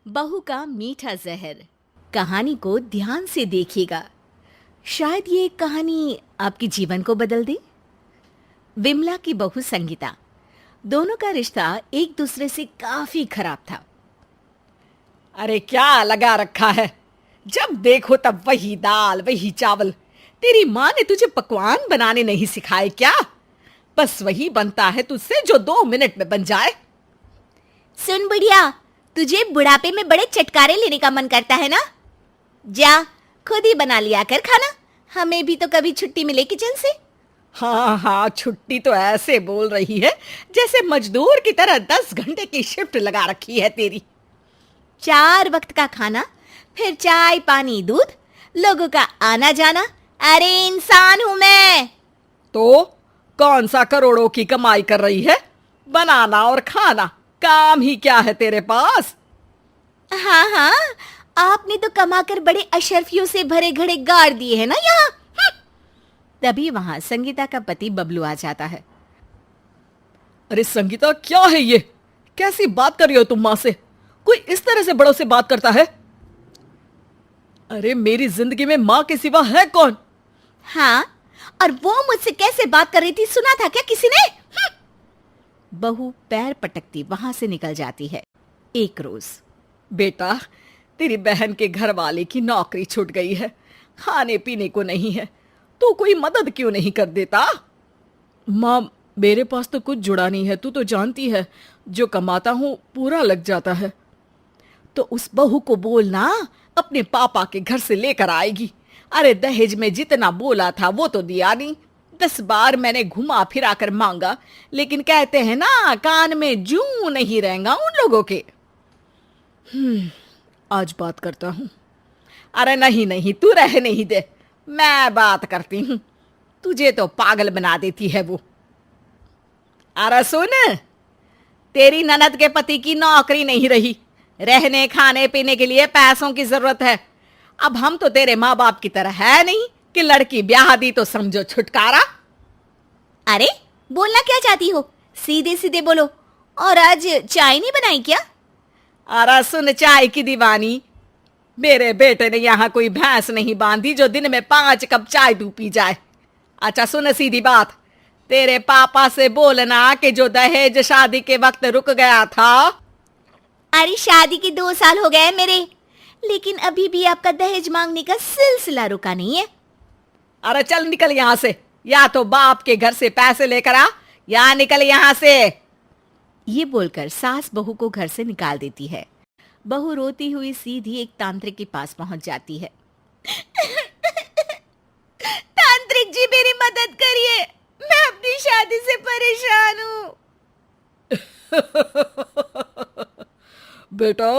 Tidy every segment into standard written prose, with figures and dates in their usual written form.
बहू का मीठा जहर। कहानी को ध्यान से देखिएगा, शायद ये कहानी आपके जीवन को बदल दे। विमला की बहू संगीता, दोनों का रिश्ता एक दूसरे से काफी खराब था। अरे क्या लगा रखा है, जब देखो तब वही दाल वही चावल। तेरी माँ ने तुझे पकवान बनाने नहीं सिखाए क्या? बस वही बनता है तुझसे जो 2 मिनट में बन जाए। सुन बुढ़िया, तुझे बुढ़ापे में बड़े चटकारे लेने का मन करता है ना? जा खुद ही बना लिया कर खाना, हमें भी तो कभी छुट्टी मिले किचन से। हाँ हाँ, छुट्टी तो ऐसे बोल रही है जैसे मजदूर की तरह 10 घंटे की शिफ्ट लगा रखी है तेरी। 4 वक्त का खाना, फिर चाय पानी दूध, लोगों का आना जाना। अरे इंसान हूं मैं। तो कौन सा करोड़ों की कमाई कर रही है? बनाना और खाना, काम ही क्या है तेरे पास? हाँ हाँ, आपने तो कमाकर बड़े अशर्फियों से भरे घड़े गाड़ दिए हैं ना यहाँ। तभी वहां संगीता का पति बबलू आ जाता है। अरे संगीता, क्या है ये? कैसी बात कर रही हो तुम माँ से? कोई इस तरह से बड़ों से बात करता है? अरे मेरी जिंदगी में माँ के सिवा है कौन? हाँ, और वो मुझसे कैसे बात कर रही थी, सुना था क्या किसी ने? बहू पैर पटकती वहां से निकल जाती है। एक रोज, बेटा, तेरी बहन के घर वाले की नौकरी छूट गई है, खाने पीने को नहीं है, तो कोई मदद क्यों नहीं कर देता? माँ, मेरे पास तो कुछ जुड़ा नहीं है, तू तो जानती है, जो कमाता हूँ पूरा लग जाता है। तो उस बहू को बोलना अपने पापा के घर से लेकर आएगी। अरे दहेज में जितना बोला था वो तो दिया नहीं। 10 बार मैंने घुमा फिरा कर मांगा, लेकिन कहते हैं ना, कान में जूं नहीं रहेगा उन लोगों के। आज बात करता हूँ। अरे नहीं नहीं, तू रहने ही दे, मैं बात करती हूँ। तुझे तो पागल बना देती है वो। अरे सुन, तेरी ननद के पति की नौकरी नहीं रही, रहने खाने पीने के लिए पैसों की जरूरत है। अब हम तो तेरे माँ बाप की तरह है नहीं कि लड़की ब्याह दी तो समझो छुटकारा। अरे बोलना क्या चाहती हो, सीधे सीधे बोलो। और आज चाय नहीं बनाई क्या? अरे सुन चाय की दीवानी, मेरे बेटे ने यहाँ कोई भैंस नहीं बांधी जो दिन में 5 कप चाय तू पी जाए। अच्छा सुन सीधी बात, तेरे पापा से बोलना कि जो दहेज शादी के वक्त रुक गया था। अरे शादी के 2 साल हो गए मेरे, लेकिन अभी भी आपका दहेज मांगने का सिलसिला रुका नहीं है। अरे चल निकल यहाँ से, या तो बाप के घर से पैसे लेकर आ, या निकल यहाँ से। ये बोलकर सास बहू को घर से निकाल देती है। बहू रोती हुई सीधी एक तांत्रिक के पास पहुंच जाती है। तांत्रिक जी मेरी मदद करिए, मैं अपनी शादी से परेशान हूँ। बेटा,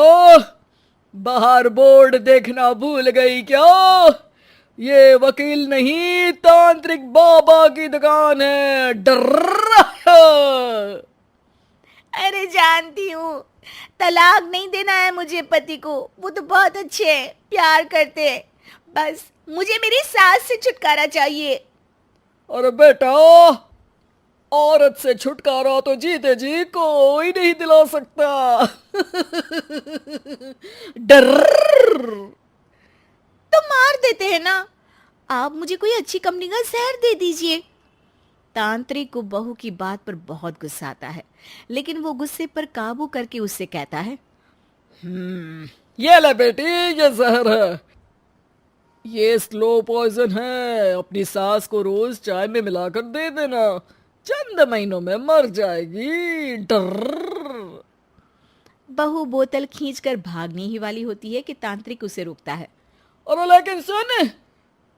बाहर बोर्ड देखना भूल गई क्या? ये वकील नहीं, तांत्रिक बाबा की दुकान है। डर। अरे जानती हूँ, तलाक नहीं देना है मुझे पति को, वो तो बहुत अच्छे हैं, प्यार करते हैं, बस मुझे मेरी सास से छुटकारा चाहिए। अरे बेटा, औरत से छुटकारा तो जीते जी कोई नहीं दिला सकता। डर। तो मार देते हैं ना, आप मुझे कोई अच्छी कंपनी का जहर दे दीजिए। तांत्रिक को बहू की बात पर बहुत गुस्सा आता है, लेकिन वो गुस्से पर काबू करके उससे कहता है, ये ले बेटी, ये जहर है, ये स्लो पॉइजन है। अपनी सास को रोज चाय में मिलाकर दे देना, चंद महीनों में मर जाएगी। डर। बहू बोतल खींचकर भागने ही वाली होती है कि तांत्रिक उसे रोकता है। और लेकिन सुन,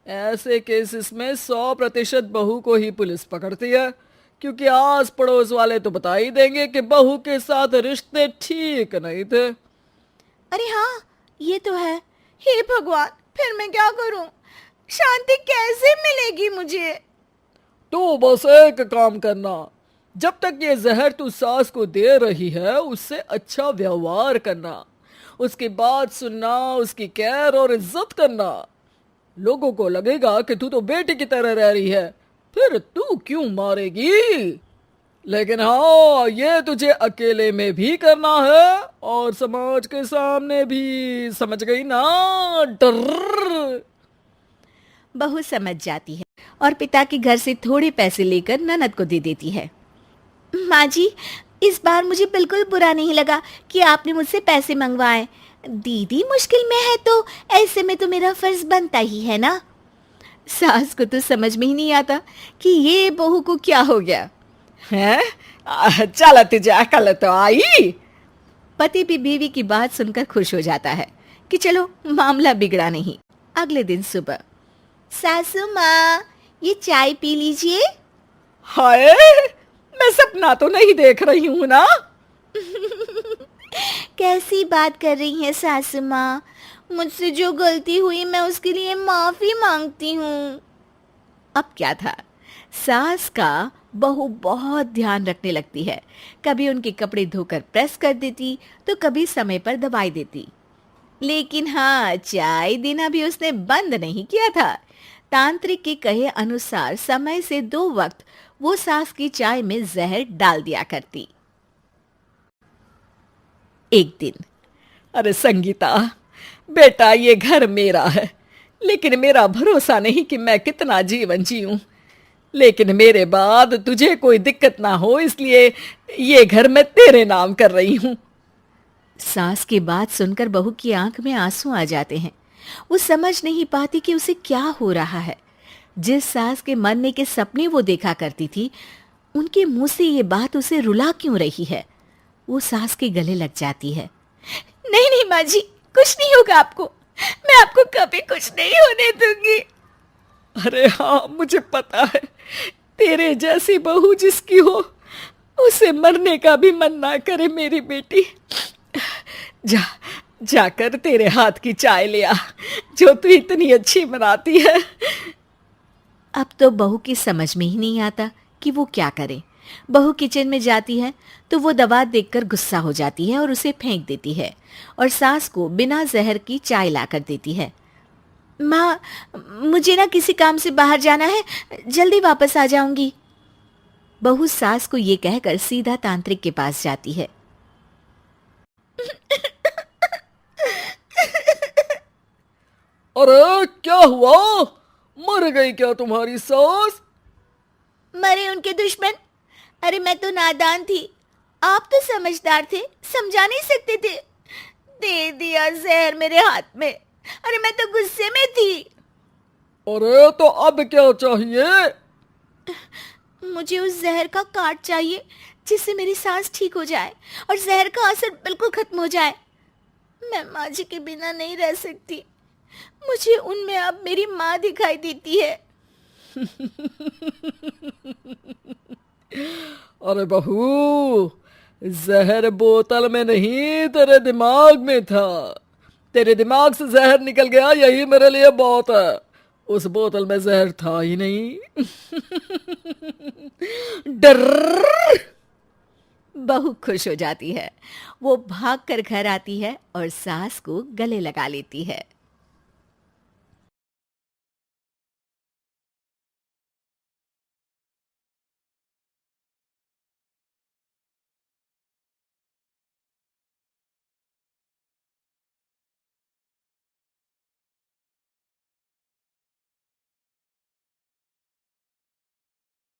ऐसे केसेस में 100% बहू को ही पुलिस पकड़ती है, क्योंकि आस पड़ोस वाले तो बता ही देंगे कि बहू के साथ रिश्ते ठीक नहीं थे। अरे हाँ, ये तो है। हे भगवान, फिर मैं क्या करूं? शांति कैसे मिलेगी मुझे? तो बस एक काम करना, जब तक ये जहर तू सास को दे रही है उससे अच्छा व्यवहार करना, उसकी बात सुनना, उसकी केयर और इज्जत करना। लोगों को लगेगा कि तू तो बेटी की तरह रह रही है, फिर तू क्यों मारेगी? लेकिन हाँ, ये तुझे अकेले में भी करना है और समाज के सामने भी, समझ गई ना? डर। बहू समझ जाती है और पिता के घर से थोड़े पैसे लेकर ननद को दे देती है। माँ जी, इस बार मुझे बिल्कुल बुरा नहीं लगा कि आपने मुझसे पैसे मंगवाए। दीदी मुश्किल में है तो ऐसे में तो मेरा फर्ज बनता ही है ना। सास को तो समझ में ही नहीं आता कि ये बहू को क्या हो गया हैं? चल तुझे अकल तो आई। पति भी बीवी की बात सुनकर खुश हो जाता है कि चलो मामला बिगड़ा नहीं। अगले दिन सुबह, सासू माँ ये चाय पी लीजिए। हाय, मैं सपना तो नहीं देख रही हूँ ना? कैसी बात कर रही हैं सासू माँ? मुझसे जो गलती हुई मैं उसके लिए माफी मांगती हूँ। अब क्या था, सास का बहू बहुत ध्यान रखने लगती है। कभी उनके कपड़े धोकर प्रेस कर देती तो कभी समय पर दबाई देती। लेकिन हाँ, चाय देना भी उसने बंद नहीं किया था। तांत्रिक के कहे अनुसार समय से 2 वक्त वो सास की चाय में जहर डाल दिया करती। एक दिन, अरे संगीता बेटा, ये घर मेरा है, लेकिन मेरा भरोसा नहीं कि मैं कितना जीवन जीऊं। लेकिन मेरे बाद तुझे कोई दिक्कत ना हो, इसलिए ये घर मैं तेरे नाम कर रही हूँ। सास की बात सुनकर बहू की आंख में आंसू आ जाते हैं। वो समझ नहीं पाती कि उसे क्या हो रहा है। जिस सास के मरने के सपने वो देखा करती थी, उनके मुंह से ये बात उसे रुला क्यों रही है। वो सास के गले लग जाती है। नहीं नहीं माँ जी, कुछ नहीं होगा आपको। मैं आपको कभी कुछ नहीं होने दूंगी। अरे हाँ, मुझे पता है, तेरे जैसी बहू जिसकी हो उसे मरने का भी मन ना करे मेरी बेटी। जा जाकर तेरे हाथ की चाय ले आ, जो तू इतनी अच्छी बनाती है। अब तो बहू की समझ में ही नहीं आता कि वो क्या करे। बहू किचन में जाती है तो वो दवा देखकर गुस्सा हो जाती है और उसे फेंक देती है और सास को बिना जहर की चाय लाकर देती है। माँ, मुझे ना किसी काम से बाहर जाना है, जल्दी वापस आ जाऊंगी। बहू सास को ये कहकर सीधा तांत्रिक के पास जाती है। अरे क्या हुआ? मर गई क्या तुम्हारी सास? मरे उनके दुश्मन। अरे मैं तो नादान थी, आप तो समझदार थे, समझा नहीं सकते थे। दे दिया जहर मेरे हाथ में। अरे मैं तो गुस्से में थी। अरे तो अब क्या चाहिए? मुझे उस जहर का काट चाहिए जिससे मेरी सांस ठीक हो जाए और जहर का असर बिल्कुल खत्म हो जाए। मैं माँ जी के बिना नहीं रह सकती। मुझे उनमें अब मेरी माँ दिखाई देती है। अरे बहू, जहर बोतल में नहीं, तेरे दिमाग में था। तेरे दिमाग से जहर निकल गया, यही मेरे लिए बहुत है। उस बोतल में जहर था ही नहीं। डर। बहू खुश हो जाती है। वो भागकर घर आती है और सास को गले लगा लेती है।